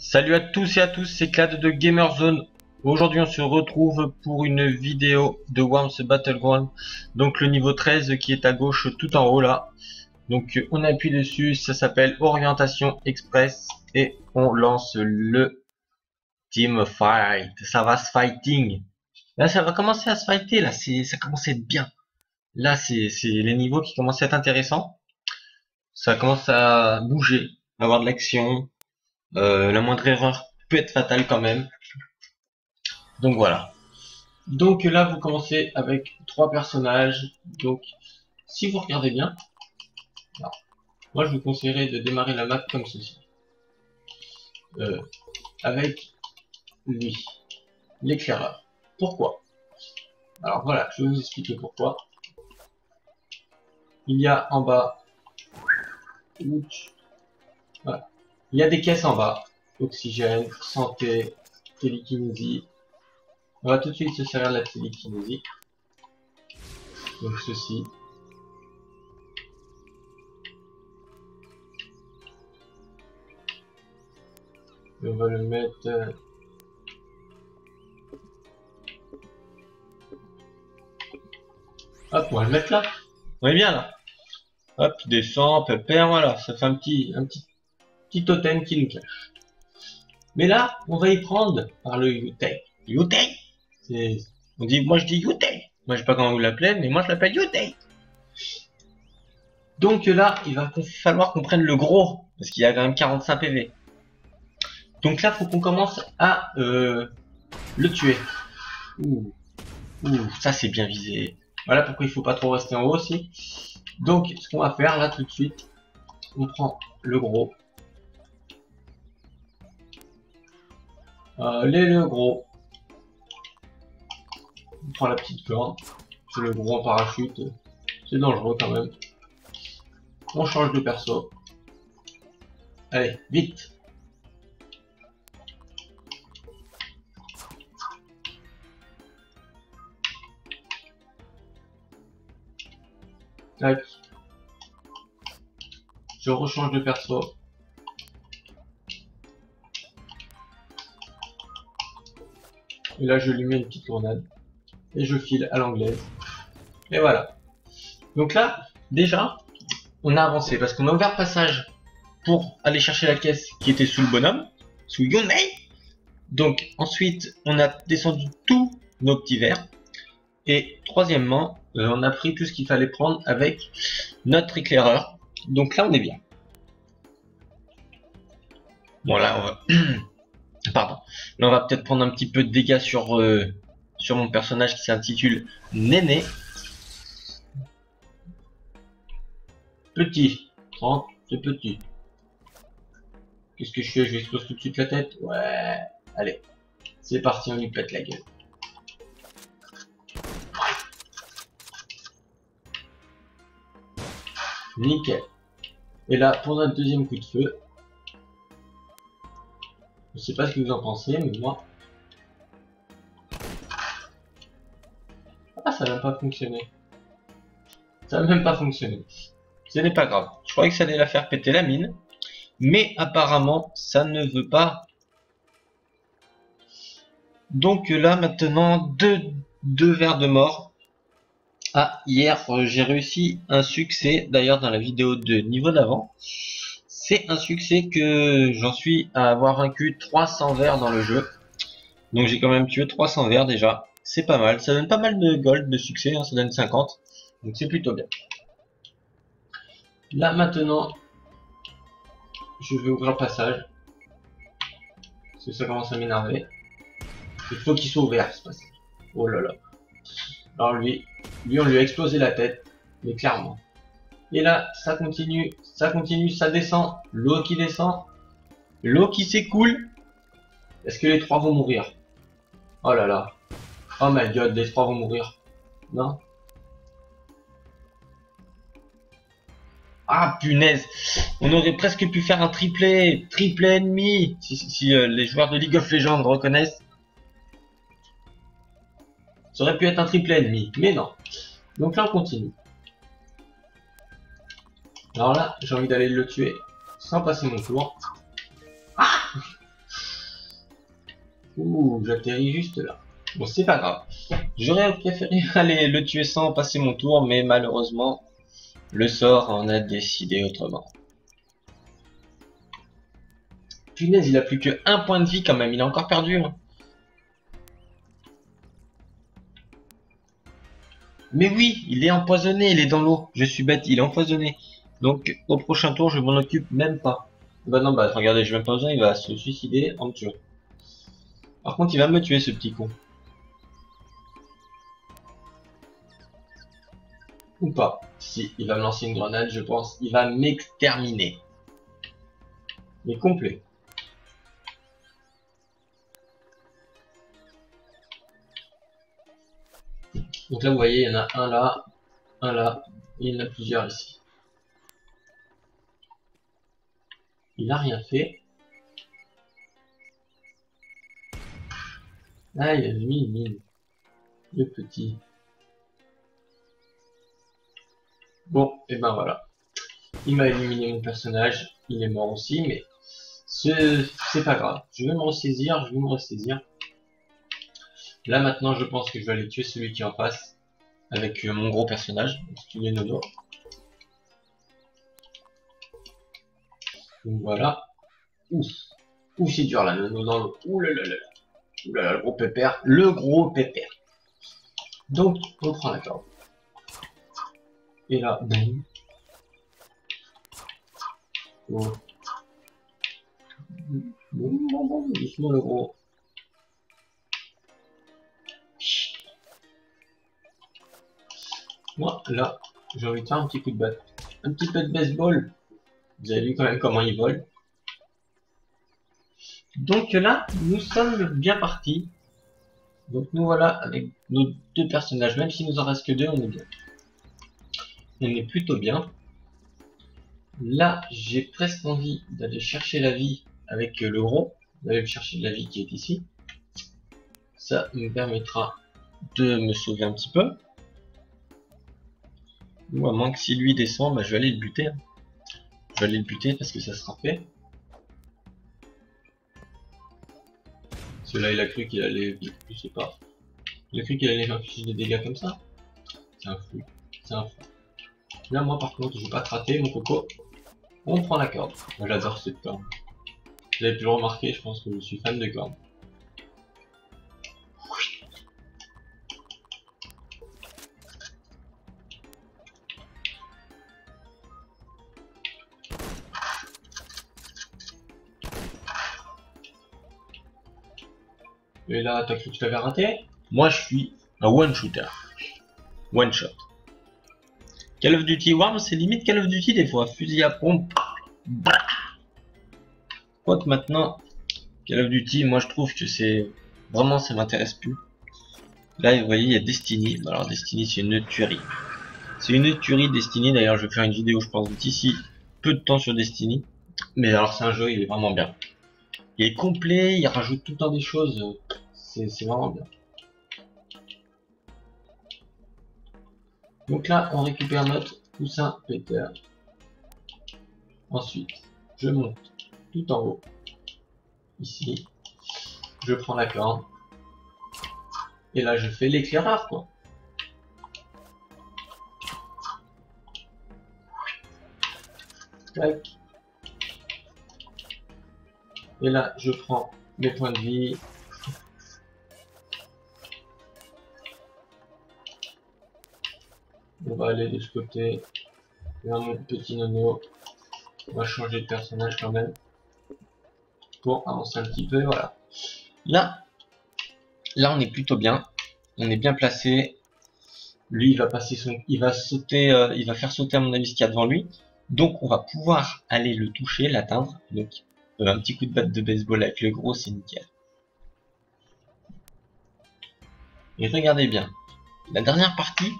Salut à tous et à tous, c'est Clad de Gamerzone. Aujourd'hui on se retrouve pour une vidéo de Worms Battleground. Donc le niveau 13 qui est à gauche tout en haut là. Donc on appuie dessus, ça s'appelle Orientation Express et on lance le Team Fight. Ça va se fighting. Là ça va commencer à se fighter, là ça commence à être bien. Là c'est les niveaux qui commencent à être intéressants. Ça commence à bouger, à avoir de l'action. La moindre erreur peut être fatale quand même. Donc voilà. Donc là, vous commencez avec 3 personnages. Donc, si vous regardez bien, alors, moi je vous conseillerais de démarrer la map comme ceci. Avec lui, l'éclaireur. Pourquoi? Alors voilà, je vais vous expliquer pourquoi. Il y a en bas, voilà. Il y a des caisses en bas. Oxygène, santé, télékinésie. On va tout de suite se servir de la télékinésie. Donc ceci. On va le mettre... Hop, on va le mettre là. On est bien là. Hop, il descend, pépère, voilà. Ça fait un petit totem qui nous cache. Mais là, on va y prendre par le Yutei. Yutei, on dit, moi je dis Yutei. Moi je sais pas comment vous l'appelez, mais moi je l'appelle Yutei. Donc là, il va falloir qu'on prenne le gros, parce qu'il y a quand même 45 PV. Donc là, faut qu'on commence à le tuer. Ouh, ça c'est bien visé. Voilà pourquoi il faut pas trop rester en haut aussi. Donc, ce qu'on va faire là tout de suite, on prend le gros. Le gros. On prend la petite corde. C'est le gros en parachute. C'est dangereux quand même. On change de perso. Allez, vite. Tac. Je rechange de perso. Et là, je lui mets une petite tournade. Et je file à l'anglaise. Et voilà. Donc là, déjà, on a avancé parce qu'on a ouvert le passage pour aller chercher la caisse qui était sous le bonhomme, sous Yunei. Donc ensuite, on a descendu tous nos petits verres. Et troisièmement, on a pris tout ce qu'il fallait prendre avec notre éclaireur. Donc là, on est bien. Bon là, on va... Pardon. Là, on va peut-être prendre un petit peu de dégâts sur mon personnage qui s'intitule Néné. Petit. 30, c'est petit. Qu'est-ce que je fais? Je lui explose tout de suite la tête? Ouais. Allez. C'est parti, on lui pète la gueule. Nickel. Et là, pour notre deuxième coup de feu, je sais pas ce que vous en pensez, mais moi... Ah, ça n'a même pas fonctionné. Ça n'a même pas fonctionné. Ce n'est pas grave. Je croyais que ça allait la faire péter la mine. Mais apparemment, ça ne veut pas. Donc là, maintenant, deux verres de mort. Ah, hier, j'ai réussi un succès. D'ailleurs, dans la vidéo de niveau d'avant. C'est un succès que j'en suis à avoir vaincu 300 vers dans le jeu. Donc j'ai quand même tué 300 vers déjà. C'est pas mal. Ça donne pas mal de gold de succès. Hein, ça donne 50. Donc c'est plutôt bien. Là maintenant, je vais ouvrir le passage. Parce que ça commence à m'énerver. Il faut qu'il soit ouvert ce passage. Oh là là. Alors lui on lui a explosé la tête. Mais clairement. Et là, ça continue, ça descend. L'eau qui descend. L'eau qui s'écoule. Est-ce que les trois vont mourir? Oh là là. Oh my god, les trois vont mourir. Non? Ah punaise. On aurait presque pu faire un triplet. Triplet ennemi. Si les joueurs de League of Legends reconnaissent. Ça aurait pu être un triplet ennemi. Mais non. Donc là, on continue. Alors là, j'ai envie d'aller le tuer sans passer mon tour. Ah! Ouh, j'atterris juste là. Bon, c'est pas grave. J'aurais préféré aller le tuer sans passer mon tour, mais malheureusement, le sort en a décidé autrement. Punaise, il a plus que 1 point de vie quand même, il a encore perdu. Hein. Mais oui, il est empoisonné, il est dans l'eau. Je suis bête, il est empoisonné. Donc, au prochain tour, je m'en occupe même pas. Bah non, bah regardez, je vais même pas besoin, il va se suicider en me tuant. Par contre, il va me tuer, ce petit con. Ou pas. Si, il va me lancer une grenade, je pense. Il va m'exterminer. Mais complet. Donc là, vous voyez, il y en a un là, et il y en a plusieurs ici. Il a rien fait. Ah, il a mis une mine. Le petit. Bon, et ben voilà. Il m'a éliminé mon personnage. Il est mort aussi, mais c'est pas grave. Je vais me ressaisir. Là maintenant, je pense que je vais aller tuer celui qui est en face avec mon gros personnage, qui est Nono. Donc voilà. Ouf, ouf, c'est dur là, Nono dans l'eau. Ouh là là là. Ouh là là, le gros pépère. Le gros pépère. Donc, on prend la corde. Et là, bang. Oh. Bon, doucement le gros. Moi, là, j'ai envie de faire un petit coup de batte. Un petit peu de baseball. Vous avez vu quand même comment il vole. Donc là, nous sommes bien partis. Donc nous voilà avec nos 2 personnages. Même s'il nous en reste que 2, on est bien. On est plutôt bien. Là, j'ai presque envie d'aller chercher la vie avec le gros. D'aller chercher la vie qui est ici. Ça me permettra de me sauver un petit peu. Ou à moins que si lui descend, bah, je vais aller le buter. Hein. Je vais aller le buter parce que ça sera fait. Celui-là, il a cru qu'il allait... Je sais pas. Il a cru qu'il allait m'infliger des dégâts comme ça. C'est un fou. C'est un fou. Là, moi, par contre, je vais pas te rater, mon coco. On prend la corde. Moi, j'adore cette corde. Vous avez pu le remarquer, je pense que je suis fan de corde. Et là, t'as cru que tu t'avais raté? Moi, je suis un one-shooter. One-shot. Call of Duty Worms, c'est limite Call of Duty des fois. Fusil à pompe. Quoique maintenant, Call of Duty, moi je trouve que c'est... Vraiment, ça m'intéresse plus. Là, vous voyez, il y a Destiny. Alors, Destiny, c'est une tuerie. C'est une tuerie Destiny. D'ailleurs, je vais faire une vidéo, je pense, d'ici peu de temps sur Destiny. Mais alors, c'est un jeu, il est vraiment bien. Il est complet, il rajoute tout le temps des choses. C'est vraiment bien. Donc là, on récupère notre coussin Peter. Ensuite, je monte tout en haut. Ici. Je prends la corde. Et là, je fais l'éclaireur, quoi. Tac. Et là, je prends mes points de vie. On va aller de ce côté. Vers mon petit Nono. On va changer de personnage quand même. Pour avancer un petit peu, voilà. Là, on est plutôt bien. On est bien placé. Lui, il va passer il va sauter, il va faire sauter à mon avis ce qu'il y a devant lui. Donc, on va pouvoir aller le toucher, l'atteindre. Donc, un petit coup de batte de baseball avec le gros, c'est nickel. Et regardez bien. La dernière partie,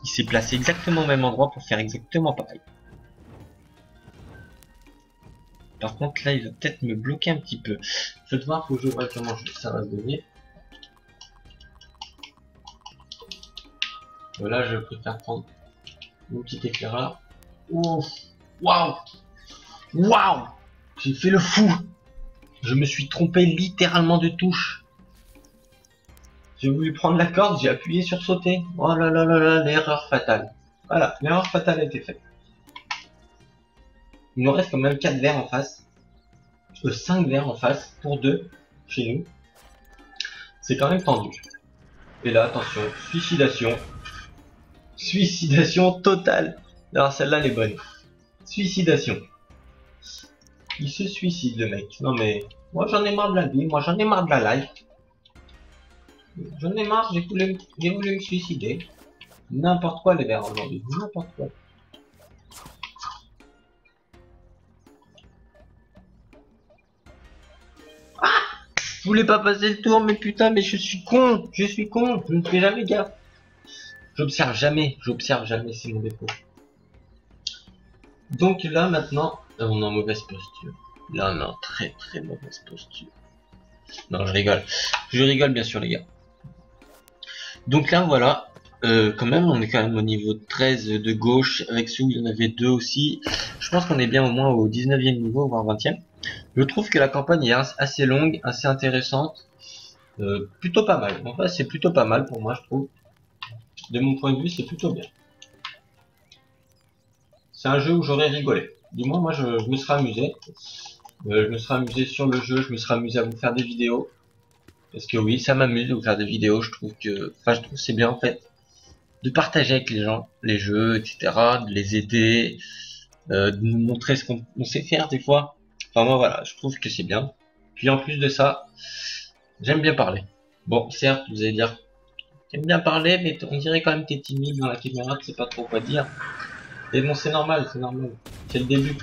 il s'est placé exactement au même endroit pour faire exactement pareil. Par contre, là, il va peut-être me bloquer un petit peu. Faites voir, faut que je vois comment ça va se donner. Voilà, je préfère prendre mon petit éclaireur. Ouf, waouh, waouh, j'ai fait le fou. Je me suis trompé littéralement de touche. J'ai voulu prendre la corde, j'ai appuyé sur sauter. Oh là là là là, l'erreur fatale. Voilà, l'erreur fatale a été faite. Il nous reste quand même 4 verres en face. 5 verres en face pour 2 chez nous. C'est quand même tendu. Et là, attention, suicidation. Suicidation totale. Alors celle-là, elle est bonne. Suicidation. Il se suicide le mec. Non mais, moi j'en ai marre de la vie, moi j'en ai marre de la life. J'en ai marre, j'ai voulu me suicider. N'importe quoi les verres aujourd'hui, n'importe quoi. Ah, je voulais pas passer le tour, mais putain, mais je suis con, je ne fais jamais gaffe. J'observe jamais, c'est mon défaut. Donc là maintenant, on est en mauvaise posture. Là on est en très très mauvaise posture. Non, je rigole bien sûr les gars. Donc là voilà, quand même on est quand même au niveau 13 de gauche, avec ceux où il y en avait 2 aussi. Je pense qu'on est bien au moins au 19e niveau, voire 20e. Je trouve que la campagne est assez longue, assez intéressante, plutôt pas mal. En fait c'est plutôt pas mal pour moi je trouve. De mon point de vue c'est plutôt bien. C'est un jeu où j'aurais rigolé. Du moins moi je me serais amusé. Je me serais amusé sur le jeu, je me serais amusé à vous faire des vidéos. Parce que oui, ça m'amuse de vous faire des vidéos, je trouve que c'est bien en fait de partager avec les gens les jeux, etc., de les aider, de nous montrer ce qu'on sait faire des fois. Enfin moi voilà, je trouve que c'est bien. Puis en plus de ça, j'aime bien parler. Bon, certes, vous allez dire, j'aime bien parler, mais on dirait quand même que t'es timide dans la caméra, tu sais pas trop quoi dire. Et bon, c'est normal, c'est le début.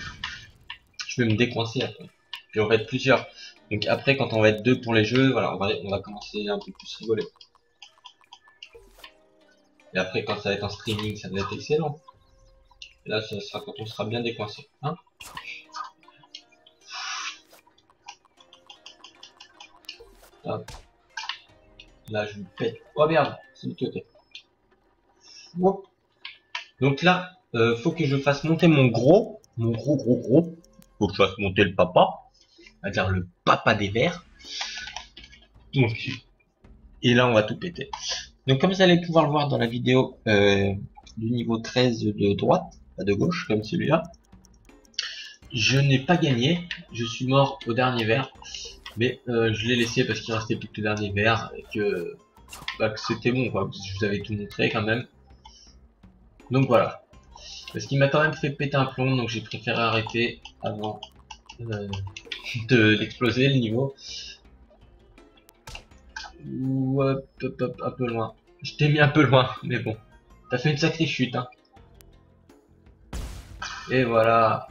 Je vais me décoincer après. Puis on va être plusieurs. Donc après, quand on va être 2 pour les jeux, voilà, on va commencer un peu plus rigoler. Et après, quand ça va être en streaming, ça va être excellent. Et là, ça sera quand on sera bien décoincé. Hein, hop. Là, je vous pète. Oh merde, c'est le côté. Donc là, faut que je fasse monter mon gros. Faut que je fasse monter le papa. C'est-à-dire le papa des verres. Donc, et là, on va tout péter. Donc comme vous allez pouvoir le voir dans la vidéo du niveau 13 de droite, pas de gauche comme celui-là, je n'ai pas gagné, je suis mort au dernier verre, mais je l'ai laissé parce qu'il restait plus que le dernier verre et que, que c'était bon quoi, je vous avais tout montré quand même. Donc voilà, parce qu'il m'a quand même fait péter un plomb, donc j'ai préféré arrêter avant d'exploser le niveau. Ou hop, un peu loin. Je t'ai mis un peu loin, mais bon. T'as fait une sacrée chute, hein. Et voilà.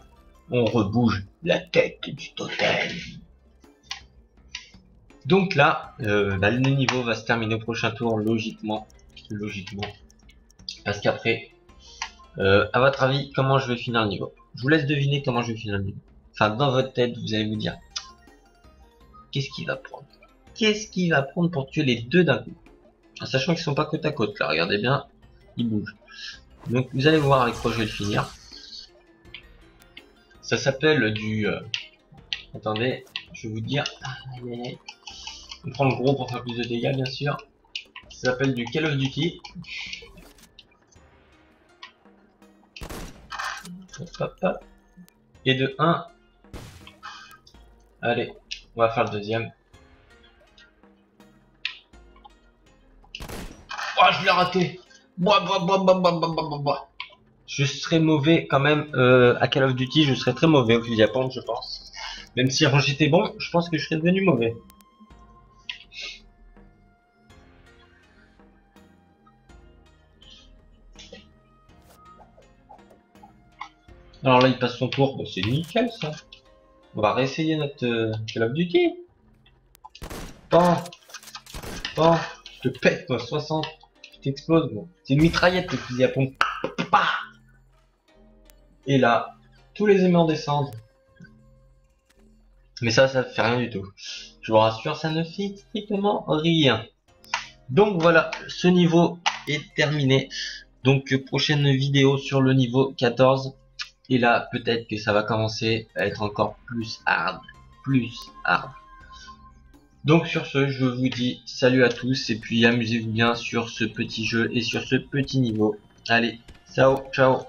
On rebouge la tête du totem. Donc là, le niveau va se terminer au prochain tour, logiquement. Parce qu'après, à votre avis, comment je vais finir le niveau? Je vous laisse deviner comment je vais finir le niveau. Enfin, dans votre tête, vous allez vous dire, qu'est-ce qu'il va prendre? Qu'est-ce qu'il va prendre pour tuer les 2 d'un coup? En sachant qu'ils sont pas côte à côte, là, regardez bien, ils bougent. Donc vous allez voir avec quoi je vais le finir. Ça s'appelle du... attendez, je vais vous dire... On prend le gros pour faire plus de dégâts, bien sûr. Ça s'appelle du Call of Duty. Hop, hop. Et de 1. Allez, on va faire le deuxième. Oh, je l'ai raté. Je serais mauvais quand même à Call of Duty, je serais très mauvais au fusil à pompe, je pense. Même si j'étais bon, je pense que je serais devenu mauvais. Alors là, il passe son tour, bon, c'est nickel ça. On va réessayer notre Call of Duty. Bon, je te pète moi, 60. Je t'explose, bon. C'est une mitraillette le fusil à pompe. Et là, tous les aimants descendent. Mais ça fait rien du tout. Je vous rassure, ça ne fait strictement rien. Donc voilà, ce niveau est terminé. Donc prochaine vidéo sur le niveau 14. Et là, peut-être que ça va commencer à être encore plus hard. Donc sur ce, je vous dis salut à tous et puis amusez-vous bien sur ce petit jeu et sur ce petit niveau. Allez, ciao, ciao.